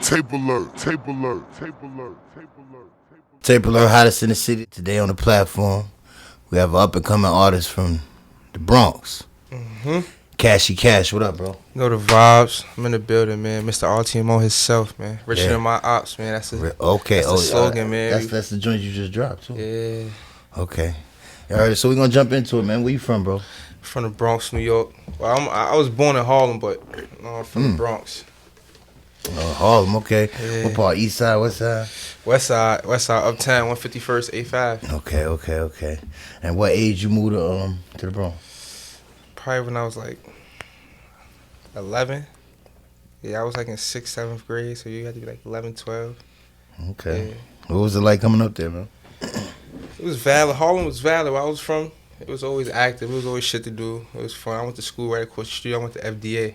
Tapealert, Tapealert, Tapealert, Tapealert. Tapealert, hottest in the city. Today on the platform, we have an up-and-coming artist from the Bronx. Cashy Cash, what up, bro? You know the vibes. I'm in the building, man. Mr. RTMO himself, man. Richer Yeah. than my ops, man. That's the Okay, that's the slogan, man. That's the joint you just dropped, too. Yeah. Okay. All right, so we're going to jump into it, man. Where you from, bro? From the Bronx, New York. Well, I was born in Harlem, but I'm from the Bronx. Oh, Harlem, okay. Yeah. What part? East side, west side? West side, uptown, 151st, A5. Okay. And what age you moved to the Bronx? Probably when I was like 11. Yeah, I was like in 6th, 7th grade, so you had to be like 11, 12. Okay. Yeah. What was it like coming up there, bro? It was valid. Harlem was valid. Where I was from, it was always active. It was always shit to do. It was fun. I went to school right across the street. I went to FDA.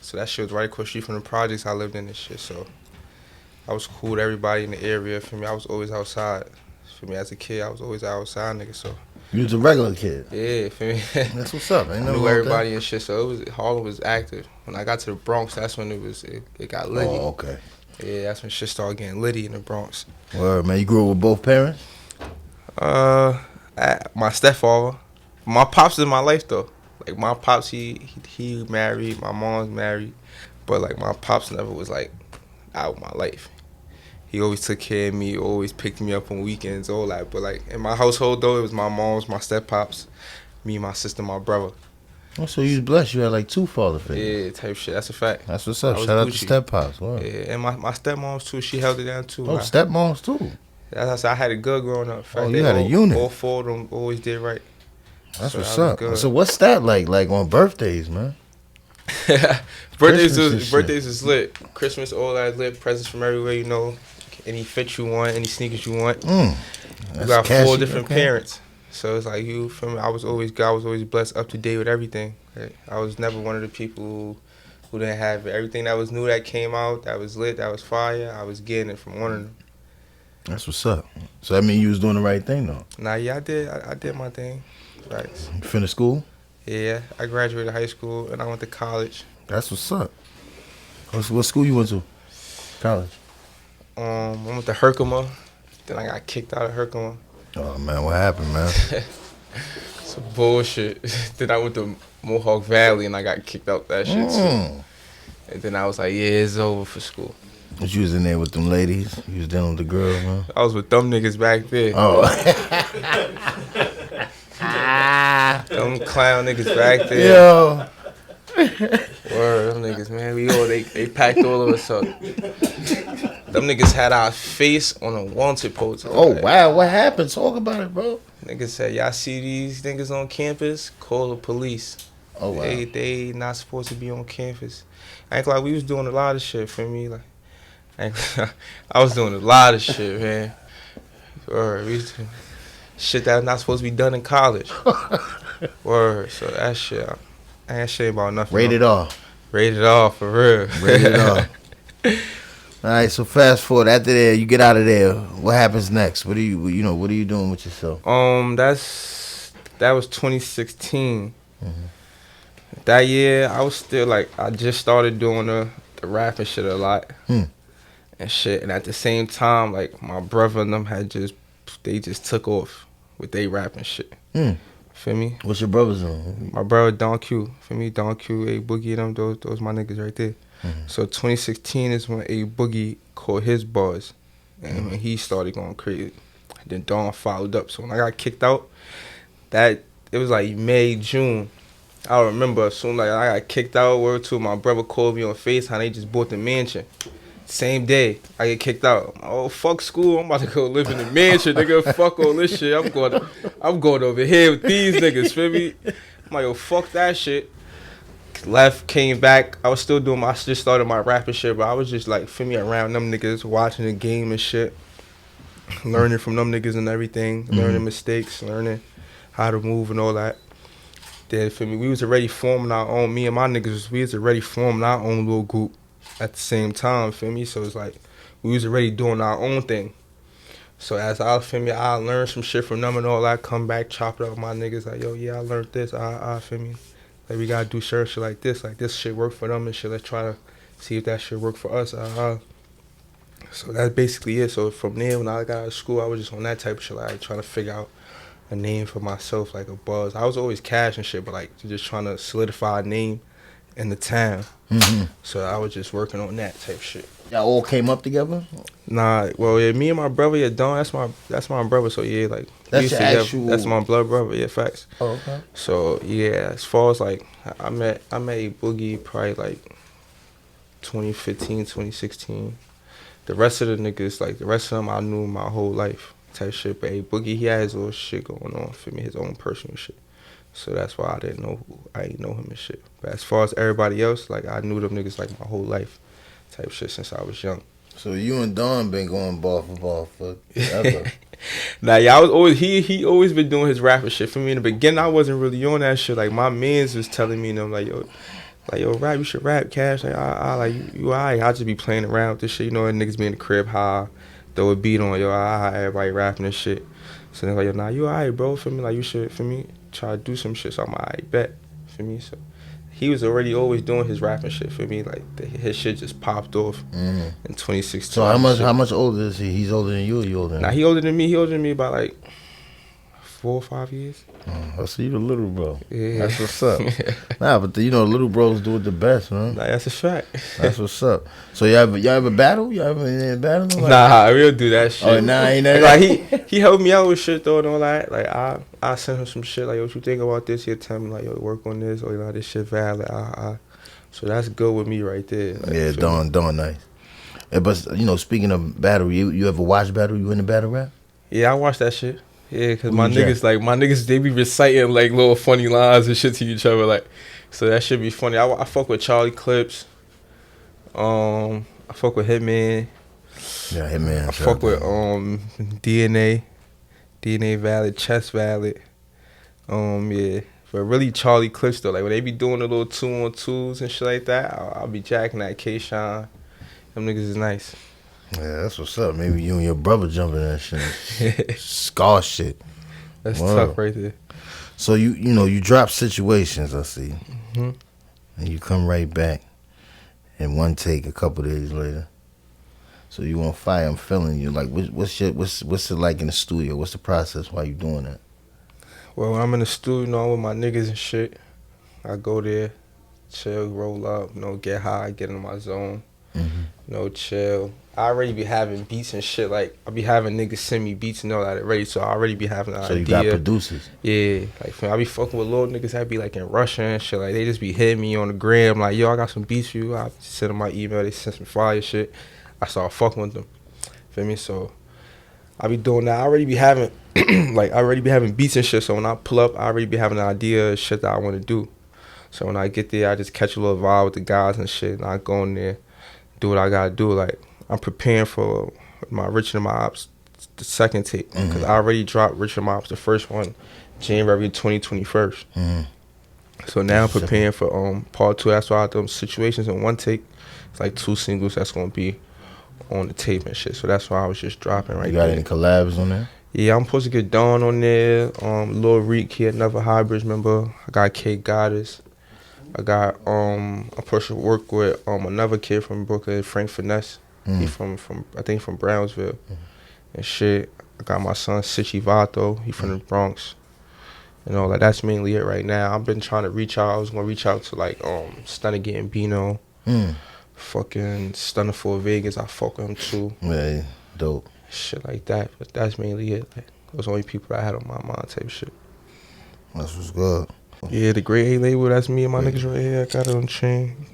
So that shit was right across the street from the projects I lived in and shit. So I was cool with everybody in the area. For me, I was always outside. For me, as a kid, I was always outside, nigga. So You was a regular kid. yeah, for me. That's what's up. Ain't I nothing knew wrong with everybody and shit. So Harlem was active. When I got to the Bronx, that's when it got that. litty. Oh, okay. Yeah, that's when shit started getting litty in the Bronx. Word, man. You grew up with both parents? My stepfather. My pops is in my life though. Like my pops, he married. My mom's married, but like my pops never was like out of my life. He always took care of me. Always picked me up on weekends, all that. But like in my household though, it was my mom's, my step pops, me, my sister, my brother. Oh, so you was blessed. You had like two father figures. Yeah, type shit. That's a fact. That's what's up. I was Shout out to Gucci. step pops. Word. Yeah, and my stepmoms too. She held it down too. Oh, stepmoms too. As I said, I had it good growing up. In fact, Oh, you they had a unit. All four of them always did right. That's So what's that was up. good. So what's that like on birthdays, man? birthdays Christmas and shit. birthdays is lit. Christmas, all that lit. Presents from everywhere, you know. Any fit you want, any sneakers you want. You got Cashy, four different okay. parents. So it's like you, for me, God was always blessed, up to date with everything. Right? I was never one of the people who didn't have it. Everything that was new that came out, that was lit, that was fire, I was getting it from one of them. That's what's up. So that mean you was doing the right thing, though. Nah, yeah, I did my thing. Right. You finished school? Yeah, I graduated high school and I went to college. That's what's up. What school you went to? College? I went to Herkimer. Then I got kicked out of Herkimer. Oh, man, what happened, man? Some bullshit. Then I went to Mohawk Valley and I got kicked out that shit too. And then I was like, yeah, it's over for school. But you was in there with them ladies? You was dealing with the girls, man? I was with them niggas back there. Oh. Them clown niggas back there. Yo. Word, them niggas, man. They packed all of us up. Them niggas had our face on a wanted poster. Oh, Like, wow. What happened? Talk about it, bro. niggas said, y'all see these niggas on campus? Call the police. Oh, wow. They not supposed to be on campus. I ain't like we was doing a lot of shit for me. Like, I was doing a lot of shit, man. Word, we used to, shit that was not supposed to be done in college. Word, so that shit, I ain't shit about nothing. Rated R. Rated R, for real. Rated R. All right, so fast forward. After there, you get out of there. What happens next? What are you doing with yourself? That was 2016. That year, I was still like, I just started doing the rapping shit a lot. And shit, and at the same time, like, my brother and them they just took off with they rapping shit. Feel me? What's your brother's on? My brother Don Q. For me, Don Q, A Boogie, them, those my niggas right there. So 2016 is when A Boogie caught his buzz. And when he started going crazy. Then Don followed up. So when I got kicked out, it was like May, June. I remember as soon as I got kicked out, word to my brother called me on FaceTime, they just bought the mansion. Same day, I get kicked out. Oh, fuck school, I'm about to go live in the mansion, nigga. Fuck all this shit. I'm going over here with these niggas, feel me? I'm like, yo, fuck that shit. Left, came back. I was still doing I just started my rapping shit, but I was just like, feel me, around them niggas, watching the game and shit. Learning from them niggas and everything. Learning mistakes, learning how to move and all that. Then, for me, we was already forming our own, me and my niggas, we was already forming our own little group at the same time, feel me? So it's like, we was already doing our own thing. So as I learned some shit from them and all that, come back, chop it up with my niggas, like, yo, yeah, I learned this, feel me? Like, we gotta do shit like this shit work for them and shit, let's try to see if that shit work for us, So that's basically it. So from there, when I got out of school, I was just on that type of shit, like trying to figure out a name for myself, like a buzz. I was always Cash and shit, but like just trying to solidify a name in the town. So I was just working on that type of shit. Y'all all came up together? Nah, well, yeah, me and my brother, yeah, Don, that's my brother. So yeah, like That's your actual. that's my blood brother. Yeah, facts. Oh, okay. So yeah, as far as like I met a Boogie probably like 2015, 2016. The rest of the niggas, like the rest of them, I knew my whole life type shit. But Boogie, he had his little shit going on for me, his own personal shit. So that's why I ain't know him and shit. But as far as everybody else, like I knew them niggas like my whole life type shit since I was young. So you and Don been going ball for forever. Nah, yeah, I was always he always been doing his rapping shit for me. In the beginning, I wasn't really on that shit. Like my mans was telling me, like yo, rap, you should rap, Cash. Like I like you alright. I just be playing around with this shit. You know, niggas be in the crib high, throw a beat on, yo, everybody rapping and shit. So they're like, yo, nah, you alright, bro. For me, like you should, for me, try to do some shit. So I'm alright, bet for me. So he was already always doing his rapping shit for me. Like his shit just popped off in 2016. So how much older is he? He's older than you, or you older than him? Nah, he older than me. He older than me by like 4 or 5 years. Oh, so you the little bro. Yeah. That's what's up. Nah, but you know, little bros do it the best, man. Nah, that's a fact. That's what's up. So y'all ever battle? Y'all ever in a battle? Like, nah, I don't do that shit. Oh, nah, ain't that. Like he helped me out with shit though and all that. Like I sent him some shit like, yo, what you think about this? He'll tell me like, yo, work on this, or you know, this shit valid. So that's good with me right there. Like, yeah, Don nice. Yeah, but you know, speaking of battle, you ever watch battle? You in the battle rap? Yeah, I watch that shit. Yeah, cause my niggas, they be reciting like little funny lines and shit to each other, like, so that should be funny. I fuck with Charlie Clips. I fuck with Hitman. Yeah, Hitman. I fuck with DNA Valid, Chess Valid. Yeah, but really Charlie Clips though. Like when they be doing the little 2-on-2s and shit like that, I'll be jacking that K-Shine. Them niggas is nice. Yeah, that's what's up. Maybe you and your brother jumping that shit. Scar shit. That's tough right there. So you drop Situations, I see. And you come right back in one take a couple days later. So you on fire, I'm feeling you. Like what's it like in the studio? What's the process while you doing that? Well, when I'm in the studio, I'm with my niggas and shit. I go there, chill, roll up, get high, get in my zone. Chill. I already be having beats and shit. Like I be having niggas send me beats and all that already. So I already be having an idea. So you got producers. Yeah, like I be fucking with little niggas that be like in Russia and shit. Like they just be hitting me on the gram. Like yo, I got some beats for you. I send them my email. They send some fire shit. I start fucking with them. Feel me? So I be doing that. I already be having beats and shit. So when I pull up, I already be having an idea of shit that I want to do. So when I get there, I just catch a little vibe with the guys and shit. And I go in there, do what I gotta do. Like I'm preparing for my Rich and My Ops, the second tape. Because I already dropped Rich and My Ops, the first one, January 2021. So now I'm preparing for part 2. That's why I do Situations in one tape. It's like 2 singles that's gonna be on the tape and shit. So that's why I was just dropping right there. You got any collabs on there? Yeah, I'm supposed to get Dawn on there. Lil Reek, he another Hybrids member. I got K Goddess. I got I'm supposed to work with another kid from Brooklyn, Frank Finesse. He from I think from Brownsville and shit. I got my son Sichi Vato. He from the Bronx. Like that's mainly it right now. I've been trying to reach out. I was gonna reach out to like Stunner Gambino, fucking Stunner for Vegas. I fuck with him too. Yeah, dope. Shit like that. But that's mainly it. Like those only people I had on my mind type shit. That's what's good. Yeah, the Great8 label. That's me and my niggas right here. I got it on chain.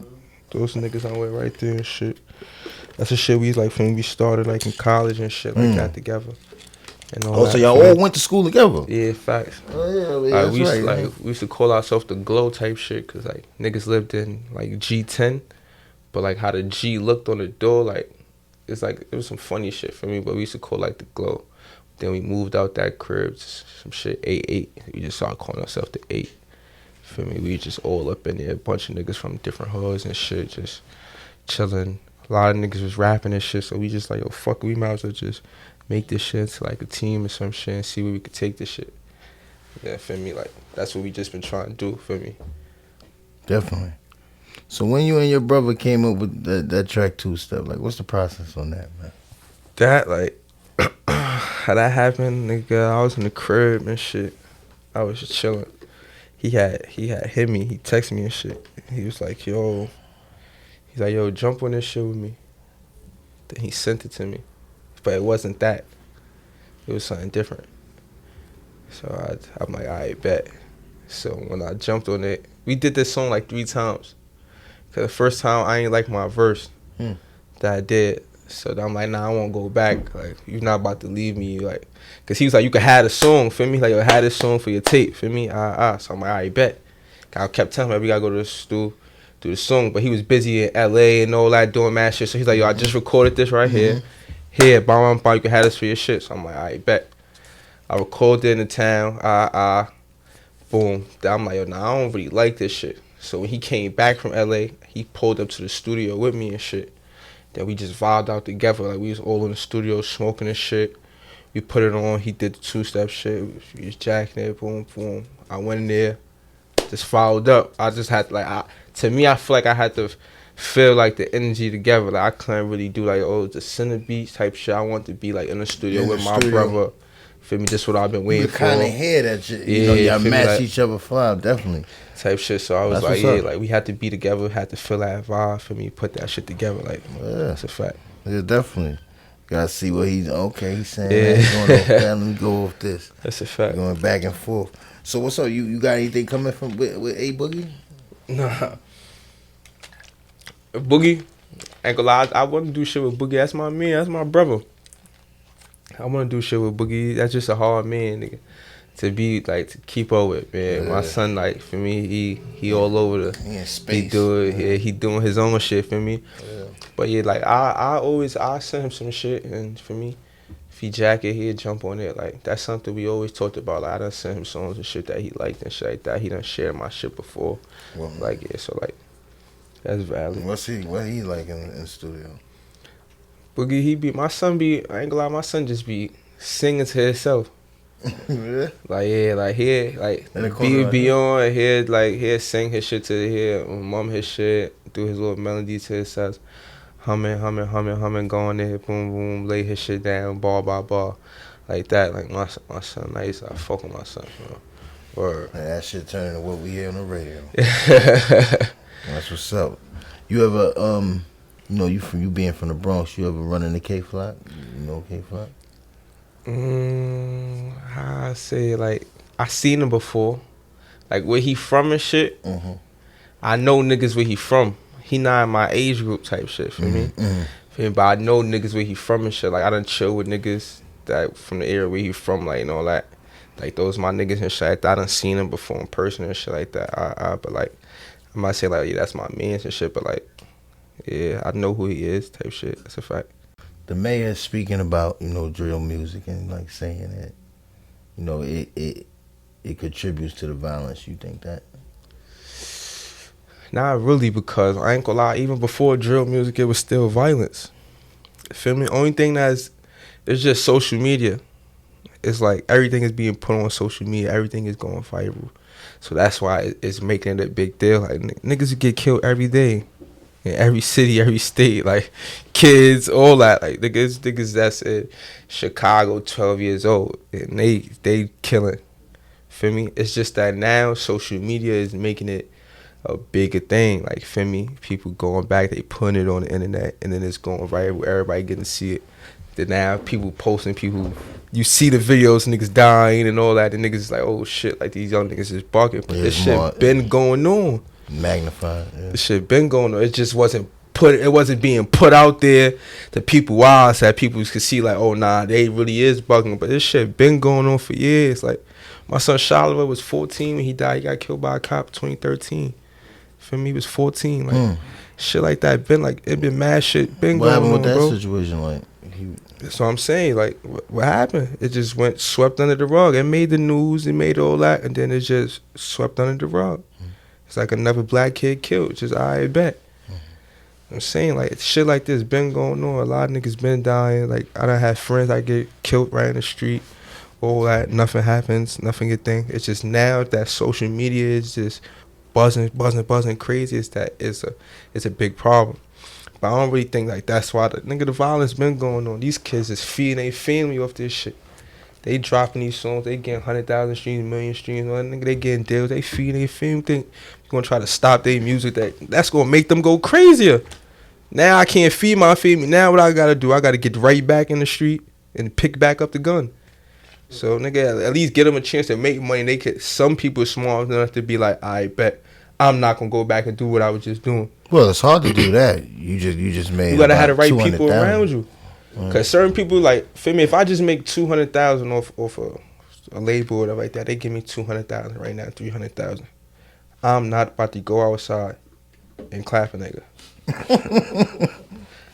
Those niggas I'm with right there and shit. That's the shit we like when we started like in college and shit like that together. And all so y'all all went to school together? Yeah, facts. Oh yeah, that's we used to call ourselves the Glow type shit, cause like niggas lived in like G10, but like how the G looked on the door, like it was some funny shit for me. But we used to call like the Glow. Then we moved out that crib, some shit 8-8. We just started calling ourselves the 8. For me, we just all up in there, a bunch of niggas from different hoods and shit, just chilling. A lot of niggas was rapping and shit, so we just like, yo, fuck, we might as well just make this shit into like a team or some shit and see where we could take this shit. Yeah, feel me? Like, that's what we just been trying to do, feel me? Definitely. So when you and your brother came up with that track 2 step, like, what's the process on that, man? That, like, how that happened, nigga, I was in the crib and shit. I was just chilling. He had hit me. He texted me and shit. He was like, yo, jump on this shit with me. Then he sent it to me. But it wasn't that. It was something different. So I'm like, all right, bet. So when I jumped on it, we did this song like 3 times. Cause the first time I ain't like my verse that I did. So I'm like, nah, I won't go back. Like, you're not about to leave me. Like, cause he was like, you could have the song, feel me? Like, you had this song for your tape, feel me? So I'm like, all right, bet. I kept telling him, we gotta go to the studio, do the song. But he was busy in LA and all that, doing mad shit. So he's like, yo, I just recorded this right here. Here, bam, you can have this for your shit. So I'm like, all right, bet. I recorded it in the town. Boom. Then I'm like, yo, nah, I don't really like this shit. So when he came back from LA, he pulled up to the studio with me and shit. Then we just vibed out together. Like, we was all in the studio smoking and shit. We put it on. He did the 2-step shit. We was jacking it. Boom, boom. I went in there. Just followed up. I just had to, like, to me, I feel like I had to feel like the energy together. Like, I couldn't really do like, oh, the center beats type shit. I want to be like in the studio with my brother. Feel me? Just what I've been waiting for. You kind of hear that, y'all match like, each other vibe, definitely. Type shit. So I was like, yeah, like we had to be together, had to feel that vibe for me, put that shit together. Like, that's a fact. Yeah, definitely. Gotta see what he's saying. Yeah. He's going off that. Let me go off this. That's a fact. Going back and forth. So what's up? You got anything coming from with A Boogie? Nah. Boogie, ain't gonna lie, I want to do shit with Boogie. That's my man. That's my brother. I want to do shit with Boogie. That's just a hard man, nigga, to be like to keep up with, man. Yeah. My son, like for me, he all over the. He in space. He do it. Yeah, he doing his own shit for me. Yeah. But yeah, like I send him some shit, and for me, if he jack it, he'll jump on it. Like that's something we always talked about. Like I done sent him songs and shit that he liked and shit like that. He done shared my shit before. Well, like yeah, so like that's valid. What he like in the studio? Boogie, my son I ain't gonna lie, my son just be singing to himself. Yeah. Like yeah, like here, like be on here, like here sing his shit to here, mum his shit, do his little melody to himself, humming, going there, boom, boom, lay his shit down, bar by bar, like that. Like my son, nice. I fuck with my son, bro. Word. Man, that shit turning to what we hear on the radio. That's what's up. You ever you being from the Bronx, you ever run into K-Flock? You know K-Flock? How I say, like, I seen him before. Like, where he from and shit. Mm-hmm. I know niggas where he from. He not in my age group type shit, for me. Mm-hmm. But I know niggas where he from and shit. Like, I done chill with niggas that from the area where he from, like, and all that. Like, those my niggas and shit like that. I done seen him before in person and shit like that. But, like, I might say, like, yeah, that's my mans and shit, but, like, yeah, I know who he is type shit. That's a fact. The mayor is speaking about, drill music and, like, saying that, it contributes to the violence. You think that? Not really, because I ain't gonna lie, even before drill music, it was still violence. Feel me? Only thing it's just social media. It's like everything is being put on social media. Everything is going viral. So that's why it's making it a big deal. Like, niggas get killed every day. In every city, every state, like kids, all that, like niggas that's in Chicago, 12 years old, and they killing. Feel me? It's just that now social media is making it a bigger thing. Like, feel me? People going back, they putting it on the internet, and then it's going right where everybody getting to see it. Then now people posting, you see the videos, niggas dying and all that, and niggas is like, oh shit, like these young niggas is barking, but this shit been going on. Magnified. Yeah. This shit been going on. It just wasn't being put out there to people wild so that people could see like, oh nah, they really is bugging. But this shit been going on for years. Like my son Shalva was 14 when he died. He got killed by a cop 2013. For me, he was 14. Like shit like that. It been mad shit been going on. What happened with that bro? Situation? Like that's what I'm saying. Like what happened? It just went swept under the rug. It made the news. It made all that, and then it just swept under the rug. It's like another black kid killed. Just I bet. I'm saying like shit like this been going on. A lot of niggas been dying. Like I done had friends that get killed right in the street. All that, nothing happens, nothing get thing. It's just now that social media is just buzzing crazy. It's a big problem. But I don't really think like that's why the violence been going on. These kids is feeding their family off this shit. They dropping these songs, they getting 100,000 streams, million streams, nigga, they getting deals, they feeding their family. Think you gonna try to stop their music? That's gonna make them go crazier. Now I can't feed my family. Now what I gotta do? I gotta get right back in the street and pick back up the gun. So nigga, at least get them a chance to make money. They could. Some people smart enough to be like, I bet I'm not gonna go back and do what I was just doing. Well, it's hard to do that. You just made. You gotta have the right people around you. Cause certain people like, feel me, if I just make 200,000 off a label or whatever like that, they give me 200,000 right now, 300,000. I'm not about to go outside and clap a nigga.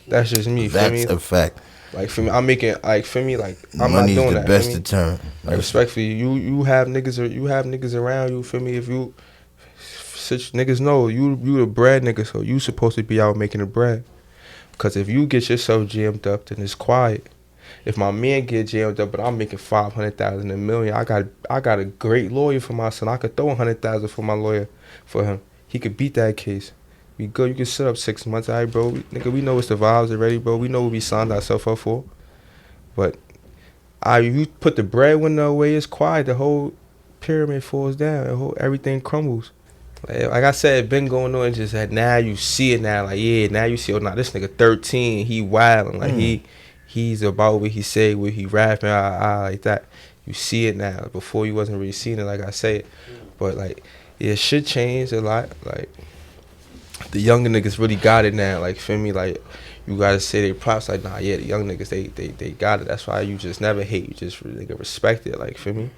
That's just me. That's a fact. Like for me, I'm making like for me like I'm Money's not doing the that. best deterrent. Like respectfully, you have niggas around you. For me, if you such niggas know you the bread nigga, so you supposed to be out making the bread. Because if you get yourself jammed up, then it's quiet. If my man get jammed up, but I'm making 500,000, $1 million, I got a great lawyer for my son. I could throw 100,000 for my lawyer for him. He could beat that case. We good. You can sit up 6 months. All right, bro. Nigga, we know it's the vibes already, bro. We know what we signed ourselves up for. But you put the breadwinner away, it's quiet. The whole pyramid falls down. Everything crumbles. Like I said, it been going on. Just that now you see it now. Like yeah, now you see. Oh, nah, this nigga 13. He wilding. Like he's about what he say, what he rapping, like that. You see it now. Before you wasn't really seeing it. Like I say it, but like yeah, shit changed a lot. Like the younger niggas really got it now. Like feel me, like you gotta say they props. Like nah, yeah, the young niggas they got it. That's why you just never hate. You just really respect it. Like feel me.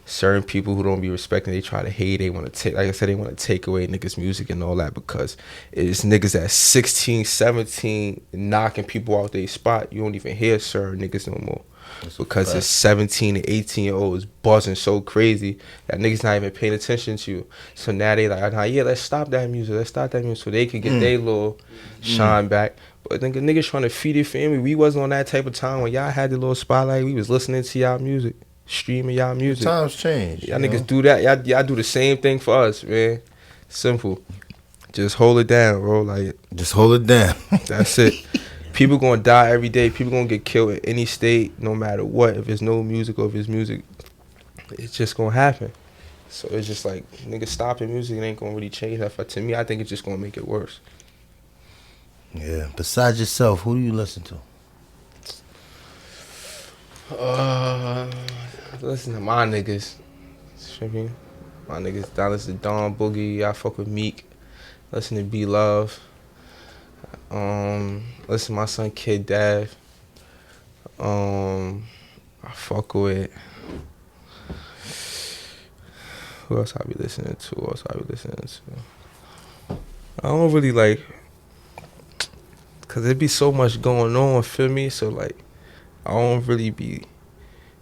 Certain people who don't be respecting, they try to hate. They want to take, like I said, they want to take away niggas' music and all that because it's niggas at 16, 17 knocking people out their spot. You don't even hear certain niggas no more because it's 17 and 18-year-olds buzzing so crazy that niggas not even paying attention to you. So now they like, nah, yeah, let's stop that music. So they can get their little shine back. But niggas trying to feed their family. We wasn't on that type of time when y'all had the little spotlight. We was listening to y'all music. Streaming y'all music. Times change. Y'all niggas do that. Y'all do the same thing for us, man. Simple. Just hold it down, bro. Like just hold it down. That's it. People gonna die every day. People gonna get killed in any state, no matter what. If it's no music or if it's music, it's just gonna happen. So it's just like niggas stopping music. It ain't gonna really change that. To me, I think it's just gonna make it worse. Yeah. Besides yourself, who do you listen to? Listen to my niggas. My niggas, I listen to Don Boogie. I fuck with Meek. Listen to B Love. Listen to my son Kid Dav. I fuck with. Who else I be listening to? I don't really like, cause there be so much going on. Feel me? So like, I don't really be.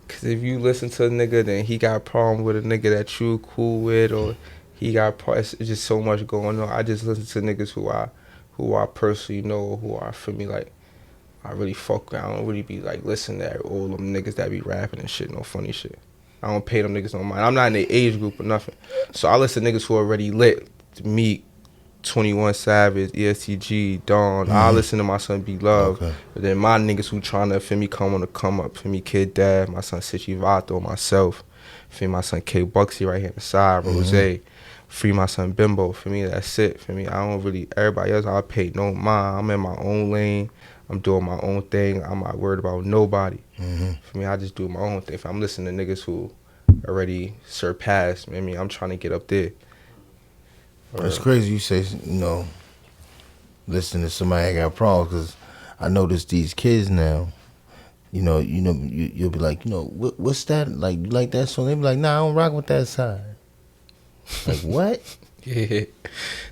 Cause if you listen to a nigga, then he got a problem with a nigga that you cool with, or he got it's just so much going on. I just listen to niggas who I personally know, who I feel me like I really fuck with. I don't really be like listening to all them niggas that be rapping and shit, no funny shit. I don't pay them niggas no mind. I'm not in the age group or nothing. So I listen to niggas who already lit. Meek, 21 Savage, ESTG, Dawn. I listen to my son B Love. Okay. But then my niggas who trying to, feel me, come up. Feel me, Kid Dad, my son Sichi Vato, myself. Feel me, my son K Bucksy right here on the side, Rose. Free my son Bimbo. For me, that's it. For me, I don't really, everybody else, I pay no mind. I'm in my own lane. I'm doing my own thing. I'm not worried about nobody. For me, I just do my own thing. If I'm listening to niggas who already surpassed, I mean, I'm trying to get up there. It's crazy you say, listening to somebody that got problems, because I notice these kids now, you'll be like, what's that? Like, you like that song? They be like, nah, I don't rock with that side. Like, what? Yeah.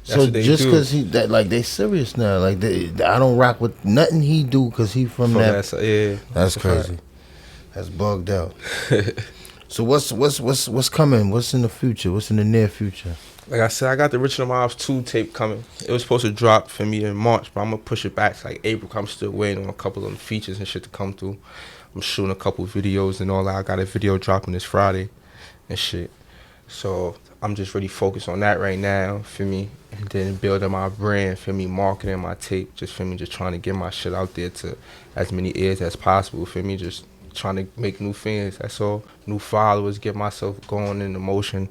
So just because they serious now. Like, I don't rock with nothing he do because he from that. Yeah. That's crazy. That's bugged out. So what's coming? What's in the future? What's in the near future? Like I said, I got the Richard Miles 2 tape coming. It was supposed to drop for me in March, but I'm going to push it back to like April. I'm still waiting on a couple of them features and shit to come through. I'm shooting a couple videos and all that. I got a video dropping this Friday and shit. So I'm just really focused on that right now, feel me? And then building my brand, feel me? Marketing my tape, just feel me? Just trying to get my shit out there to as many ears as possible, feel me? Just trying to make new fans, that's all. New followers, get myself going in the motion,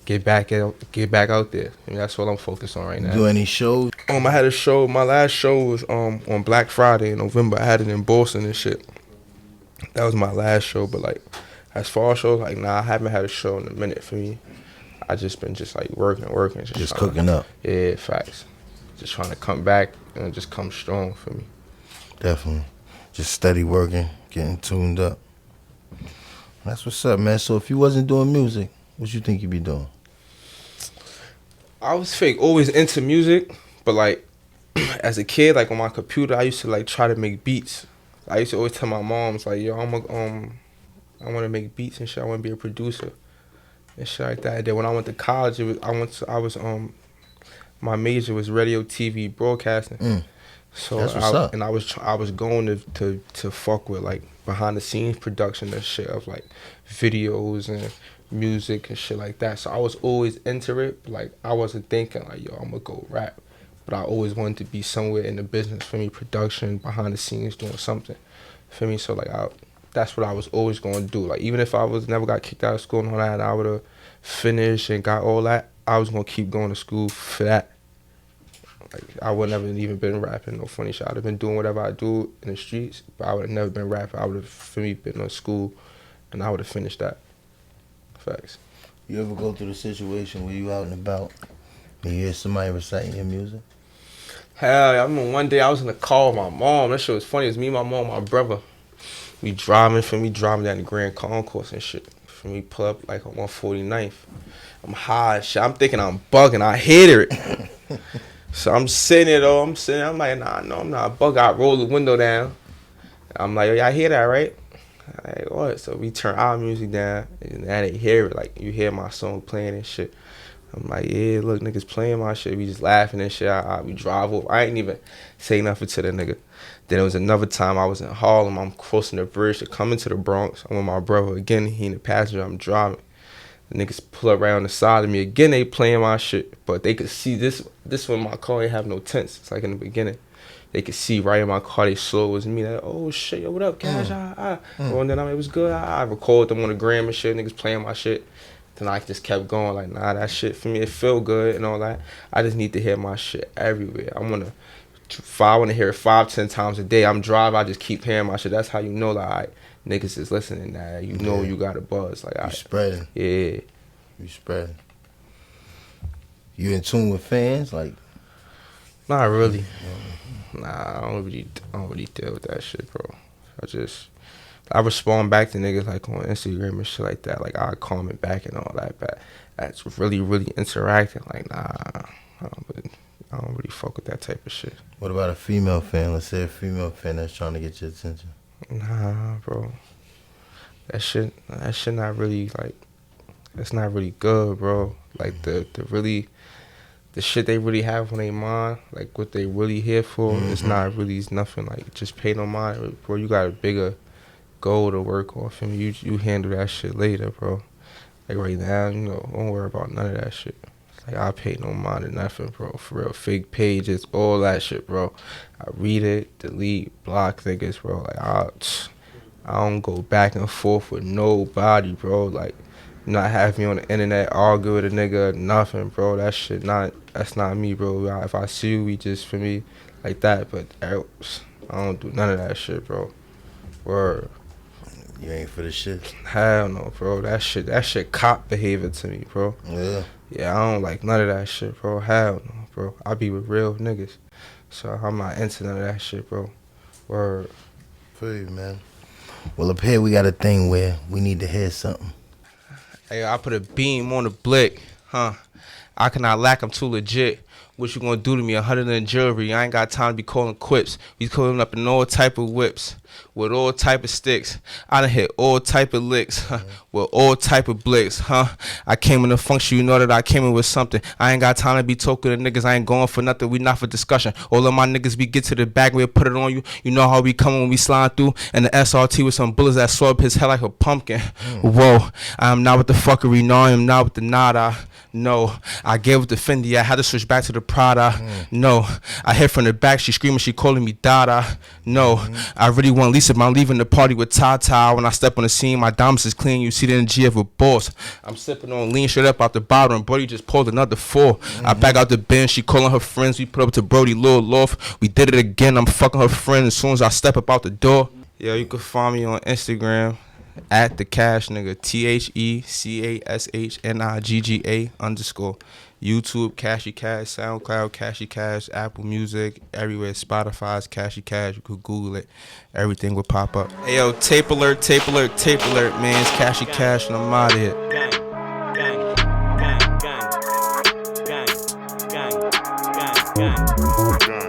get back out there. I mean, that's what I'm focused on right now. Do any shows? I had a show. My last show was on Black Friday in November. I had it in Boston and shit. That was my last show, but like, as far as shows, like, nah, I haven't had a show in a minute for me. I just been just like working. Just cooking up. Yeah, facts. Just trying to come back and just come strong for me. Definitely. Just steady working, getting tuned up. That's what's up, man. So if you wasn't doing music, what you think you'd be doing? I was always into music, but like, as a kid, like on my computer, I used to like try to make beats. I used to always tell my moms like, yo, I want to make beats and shit. I want to be a producer and shit like that. And then when I went to college, my major was radio, TV, broadcasting. So that's what's up. And I was going to fuck with like behind the scenes production and shit of like videos and music and shit like that. So I was always into it. But like I wasn't thinking like, yo, I'm gonna go rap. But I always wanted to be somewhere in the business, for me, production, behind the scenes, doing something, for me. So like that's what I was always going to do. Like even if I never got kicked out of school and all that, and I would have finished and got all that, I was going to keep going to school for that. Like I would never even been rapping, no funny shit. I'd have been doing whatever I do in the streets, but I would have never been rapping. I would have, for me, been in school, and I would have finished that. Facts. You ever go through the situation where you out and about and you hear somebody reciting your music? Hell yeah, I remember one day I was in the car with my mom. That shit was funny. It was me, my mom, my brother. We driving down the Grand Concourse and shit. For me, pull up like on 149th. I'm high and shit. I'm thinking I'm bugging. I hear it. So I'm sitting there though. I'm like, nah, no, I'm not bugging. I roll the window down. I'm like, yo, y'all hear that, right? Like, what? So we turn our music down and they hear it. Like, you hear my song playing and shit. I'm like, yeah, look, niggas playing my shit. We just laughing and shit. We drive over. I ain't even say nothing to the nigga. Then there was another time I was in Harlem. I'm crossing the bridge to come into the Bronx. I'm with my brother again. He in the passenger. I'm driving. The niggas pull up right on the side of me. Again, they playing my shit. But they could see this one, my car ain't have no tents. It's like in the beginning. They could see right in my car. They saw it was me. Like, oh, shit, yo, what up, Cash? And then it was good. I recorded them on the gram and shit. Niggas playing my shit. Then I just kept going like, nah, that shit for me, it feel good and all that. I just need to hear my shit everywhere. I want to hear it 5-10 times a day. I'm driving, I just keep hearing my shit. That's how you know, like, all right, niggas is listening now. You know you got a buzz. Like, you spreading. Yeah. You spreading. You in tune with fans? Like, not really. Nah, I don't really deal with that shit, bro. I respond back to niggas like on Instagram and shit like that. Like I comment back and all that, but that's really, really interacting. Like nah, I don't really fuck with that type of shit. What about a female fan? Let's say a female fan that's trying to get your attention. Nah, bro. That shit not really like. That's not really good, bro. Like the shit they really have on their mind, like what they really here for, it's nothing. Like just pay no mind, bro. You got a bigger goal to work on. For me, you handle that shit later, bro. Like right now, don't worry about none of that shit. Like I pay no mind to nothing, bro. For real, fake pages, all that shit, bro. I read it, delete, block niggas, bro. Like I don't go back and forth with nobody, bro. Like not have me on the internet argue with a nigga, nothing, bro. That's not me, bro. If I see you, we just for me like that. But I don't do none of that shit, bro. Word. You ain't for the shit? Hell no, bro. That shit cop behavior to me, bro. Yeah. Yeah, I don't like none of that shit, bro. Hell no, bro. I be with real niggas. So I'm not into none of that shit, bro. Word. For you, man. Well, up here we got a thing where we need to hear something. Hey, I put a beam on the blick, huh? I cannot lack, I'm too legit. What you gonna do to me? 100 in jewelry. I ain't got time to be calling quips. We calling up in all type of whips with all type of sticks. I done hit all type of licks with all type of blicks, I came in the function, you know that I came in with something. I ain't got time to be talking to niggas. I ain't going for nothing. We not for discussion. All of my niggas, we get to the bag, we'll put it on you. You know how we come when we slide through. And the SRT with some bullets that swab his head like a pumpkin. Whoa, I am not with the fuckery. No, I am not with the nada. No, I gave with the Fendi. I had to switch back to the Prada. No, I hit from the back. She screaming. She calling me Dada. No, I really want Lisa. But I'm leaving the party with Tata. When I step on the scene, my diamonds is clean. You see the energy of a boss. I'm sipping on lean straight up out the bottle, and Brody just pulled another 4. I back out the bench. She calling her friends. We put up to Brody, Lil Loft. We did it again. I'm fucking her friend as soon as I step up out the door. Yo, you can find me on Instagram at the Cash Nigga, TheCashNigga_. YouTube, Cashy Cash, SoundCloud, Cashy Cash, Apple Music, everywhere. Spotify's Cashy Cash. You could Google it. Everything will pop up. Hey, yo, tape alert, man. It's Cashy Cash, and I'm out of here. Gang.